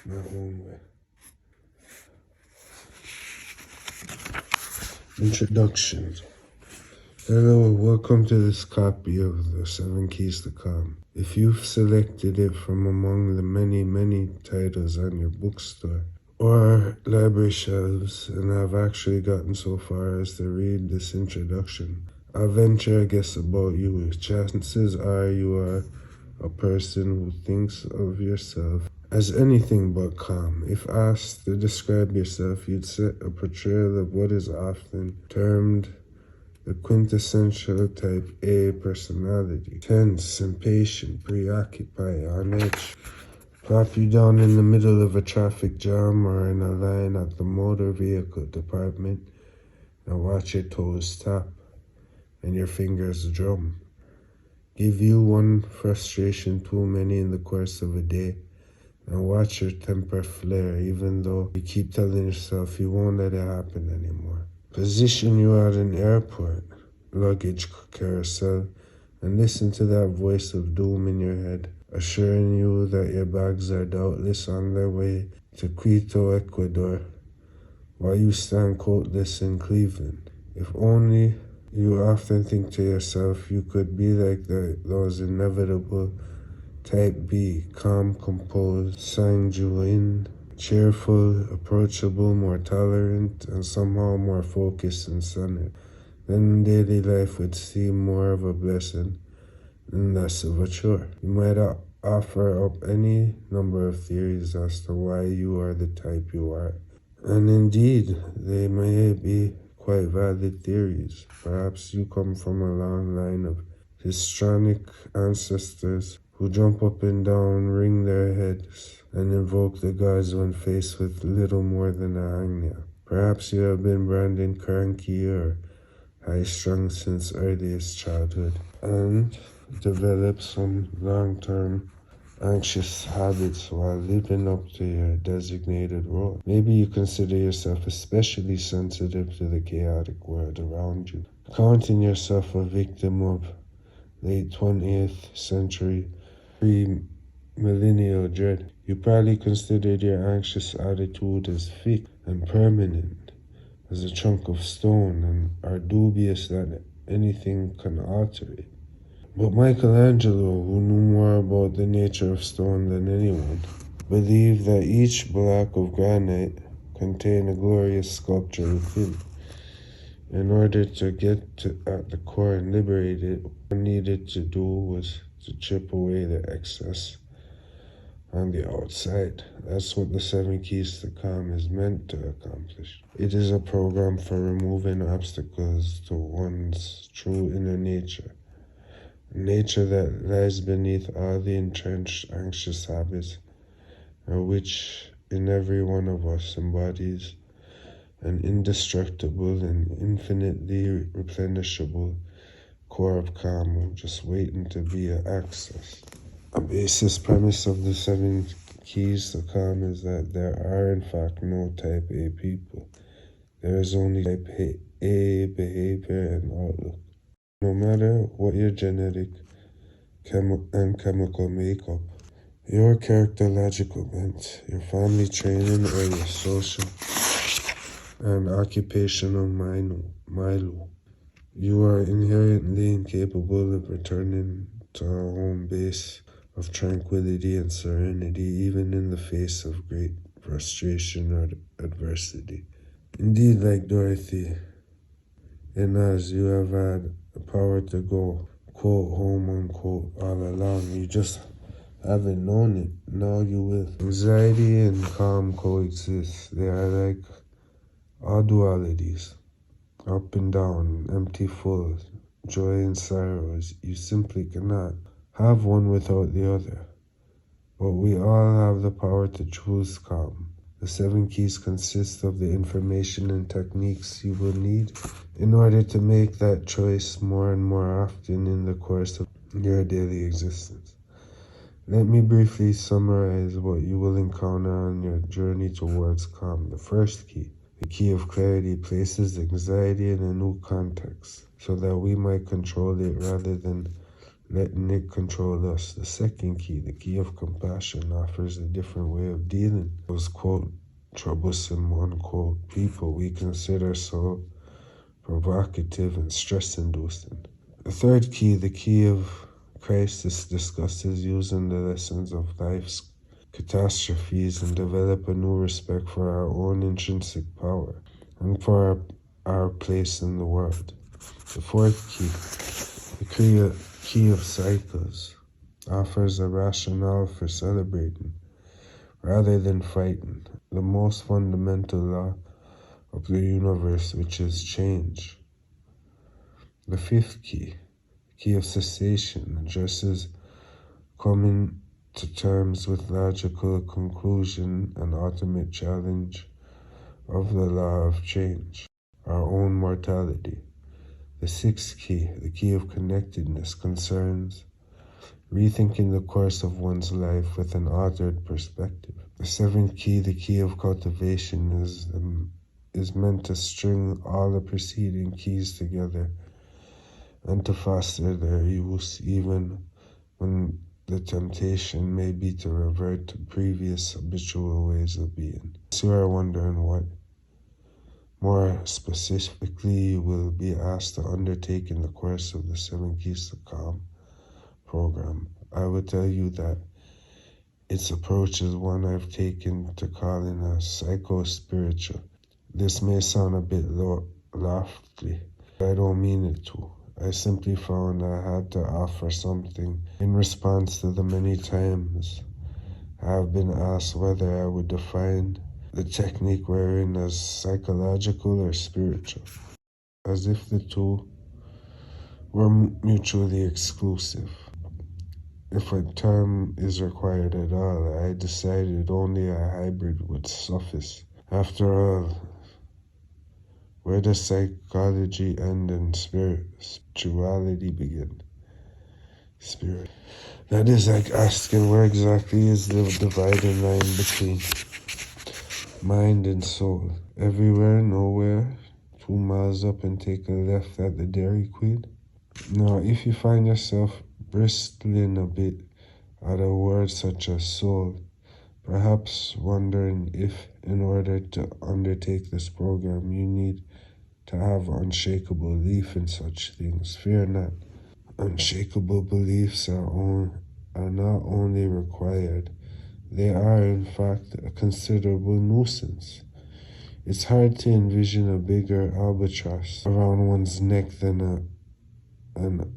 my own way. Introduction. Hello, welcome to this copy of the 7 Keys to Calm. If you've selected it from among the many titles on your bookstore or library shelves and have actually gotten so far as to read this introduction, I'll venture a guess about you. Chances are you are a person who thinks of yourself as anything but calm. If asked to describe yourself, you'd set a portrayal of what is often termed the quintessential type A personality. Tense, impatient, preoccupied, on edge. Plop you down in the middle of a traffic jam or in a line at the motor vehicle department and watch your toes tap and your fingers drum. Give you one frustration too many in the course of a day and watch your temper flare even though you keep telling yourself you won't let it happen anymore. Position you at an airport, luggage carousel, and listen to that voice of doom in your head, assuring you that your bags are doubtless on their way to Quito, Ecuador, while you stand coatless in Cleveland. If only you often think to yourself you could be like those inevitable type B, calm, composed, sanguine, cheerful, approachable, more tolerant, and somehow more focused and centered. Then daily life would seem more of a blessing and less of a chore. You might offer up any number of theories as to why you are the type you are. And indeed, they may be quite valid theories. Perhaps you come from a long line of histrionic ancestors who jump up and down, wring their heads, and invoke the gods when faced with little more than a hangnail. Perhaps you have been branded cranky or high-strung since earliest childhood, and developed some long-term anxious habits while living up to your designated role. Maybe you consider yourself especially sensitive to the chaotic world around you, counting yourself a victim of late 20th century pre-millennial dread. You probably considered your anxious attitude as fixed and permanent, as a chunk of stone, and are dubious that anything can alter it. But Michelangelo, who knew more about the nature of stone than anyone, believed that each block of granite contained a glorious sculpture within. In order to get at the core and liberate it, what one needed to do was to chip away the excess on the outside. That's what the 7 Keys to Calm is meant to accomplish. It is a program for removing obstacles to one's true inner nature. Nature that lies beneath all the entrenched anxious habits, and which in every one of us embodies an indestructible and infinitely replenishable core of calm just waiting to be accessed. A basis premise of the 7 Keys to Calm is that there are in fact no type A people. There is only type A behavior and outlook. No matter what your genetic and chemical makeup, your characterological bent, your family training, or your social and occupational milieu, you are inherently incapable of returning to a home base of tranquility and serenity, even in the face of great frustration or adversity. Indeed, like Dorothy in Oz, you have had the power to go, quote, home, unquote, all along. You just haven't known it. Now you will. Anxiety and calm coexist. They are like all dualities, up and down, empty, full, joy and sorrows. You simply cannot have one without the other. But we all have the power to choose calm. The 7 keys consist of the information and techniques you will need in order to make that choice more and more often in the course of your daily existence. Let me briefly summarize what you will encounter on your journey towards calm. The first key, the key of clarity, places anxiety in a new context so that we might control it rather than letting it control us. The second key, the key of compassion, offers a different way of dealing with those, quote, troublesome, unquote, people we consider so provocative and stress-inducing. The third key, the key of crisis, discusses using the lessons of life's catastrophes and develop a new respect for our own intrinsic power and for our place in the world. The fourth key, the key of cycles, offers a rationale for celebrating rather than fighting the most fundamental law of the universe, which is change. The fifth key of cessation, addresses coming to terms with logical conclusion and ultimate challenge of the law of change, our own mortality. The sixth key, the key of connectedness, concerns rethinking the course of one's life with an altered perspective. The seventh key, the key of cultivation, is meant to string all the preceding keys together and to foster their use even when the temptation may be to revert to previous habitual ways of being. So you are wondering what more specifically you will be asked to undertake in the course of the 7 Keys to Calm program. I would tell you that its approach is one I've taken to calling a psycho-spiritual. This may sound a bit lofty, but I don't mean it to. I simply found I had to offer something in response to the many times I have been asked whether I would define the technique we're in as psychological or spiritual, as if the two were mutually exclusive. If a term is required at all, I decided only a hybrid would suffice. After all, where does psychology end and spirituality begin? Spirit. That is like asking where exactly is the dividing line between mind and soul. Everywhere, nowhere, 2 miles up and take a left at the Dairy Queen. Now, if you find yourself bristling a bit at a word such as soul, perhaps wondering if, in order to undertake this program, you need to have unshakable belief in such things, fear not. Unshakable beliefs are not only required, they are in fact a considerable nuisance. It's hard to envision a bigger albatross around one's neck than an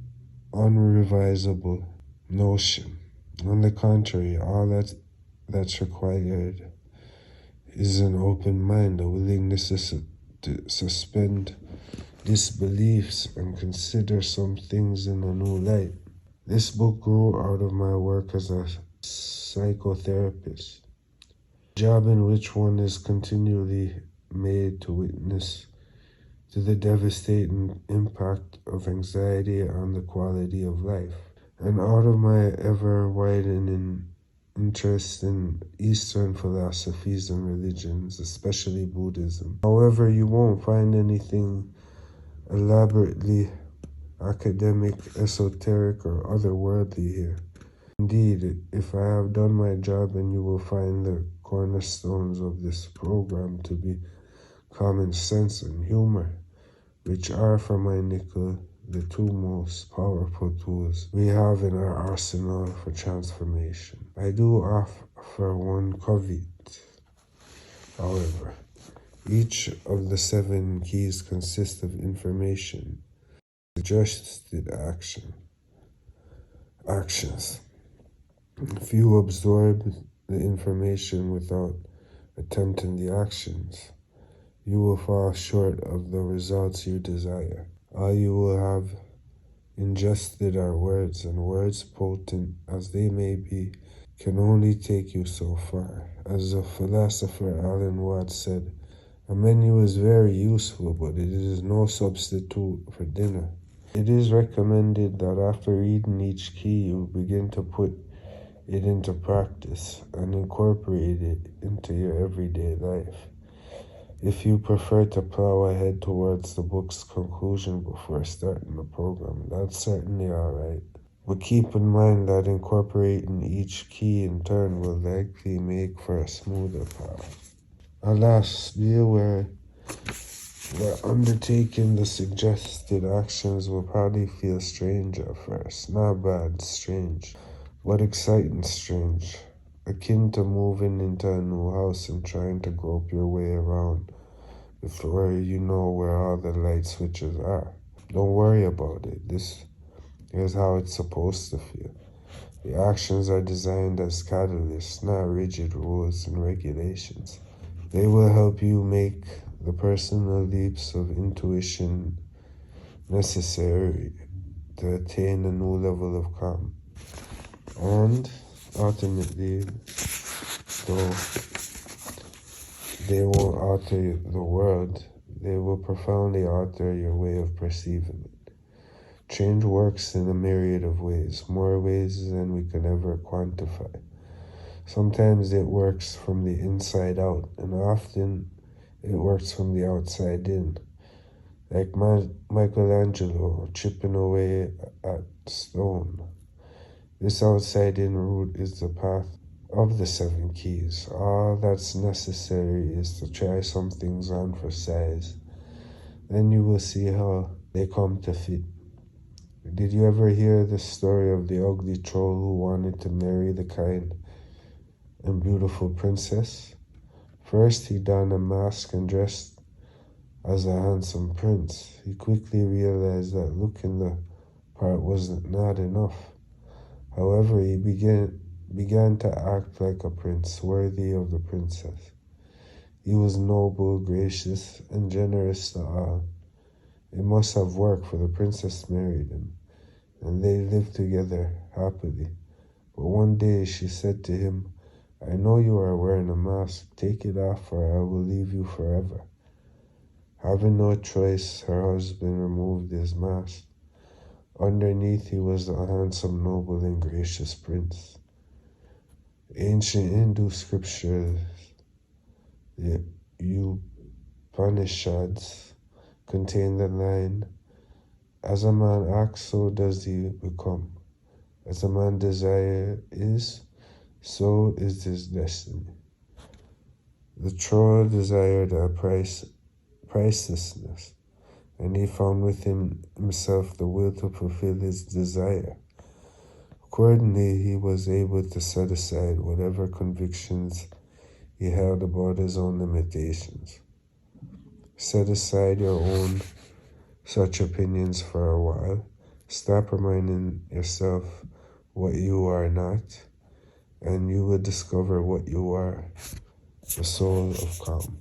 unrevisable notion. On the contrary, all that's required is an open mind, a willingness to suspend disbeliefs and consider some things in a new light. This book grew out of my work as a psychotherapist, a job in which one is continually made to witness to the devastating impact of anxiety on the quality of life. And out of my ever-widening interest in Eastern philosophies and religions, especially Buddhism. However, you won't find anything elaborately academic, esoteric, or otherworldly here. Indeed, if I have done my job, and you will find the cornerstones of this program to be common sense and humor, which are, for my nickel, the 2 most powerful tools we have in our arsenal for transformation. I do offer one caveat, however. Each of the 7 keys consists of information, suggested actions. If you absorb the information without attempting the actions, you will fall short of the results you desire. All you will have ingested are words, and words, potent as they may be, can only take you so far. As the philosopher Alan Watts said, a menu is very useful, but it is no substitute for dinner. It is recommended that after reading each key, you begin to put it into practice and incorporate it into your everyday life. If you prefer to plow ahead towards the book's conclusion before starting the program, that's certainly alright. But keep in mind that incorporating each key in turn will likely make for a smoother path. Alas, be aware that undertaking the suggested actions will probably feel strange at first. Not bad, strange, but exciting strange. Akin to moving into a new house and trying to grope your way around before you know where all the light switches are. Don't worry about it. This is how it's supposed to feel. The actions are designed as catalysts, not rigid rules and regulations. They will help you make the personal leaps of intuition necessary to attain a new level of calm. And ultimately, though they won't alter the world, they will profoundly alter your way of perceiving it. Change works in a myriad of ways, more ways than we can ever quantify. Sometimes it works from the inside out, and often it works from the outside in. Like Michelangelo chipping away at stone. This outside-in route is the path of the 7 keys. All that's necessary is to try some things on for size. Then you will see how they come to fit. Did you ever hear the story of the ugly troll who wanted to marry the kind and beautiful princess? First, he donned a mask and dressed as a handsome prince. He quickly realized that looking the part was not enough. However, he began to act like a prince, worthy of the princess. He was noble, gracious, and generous to all. It must have worked, for the princess married him, and they lived together happily. But one day she said to him, "I know you are wearing a mask. Take it off or I will leave you forever." Having no choice, her husband removed his mask. Underneath, he was the handsome, noble, and gracious prince. Ancient Hindu scriptures, the Upanishads, contain the line, "As a man acts, so does he become. As a man desire is, so is his destiny." The troll desired a pricelessness, and he found within himself the will to fulfill his desire. Accordingly, he was able to set aside whatever convictions he held about his own limitations. Set aside your own such opinions for a while. Stop reminding yourself what you are not, and you will discover what you are, the soul of calm.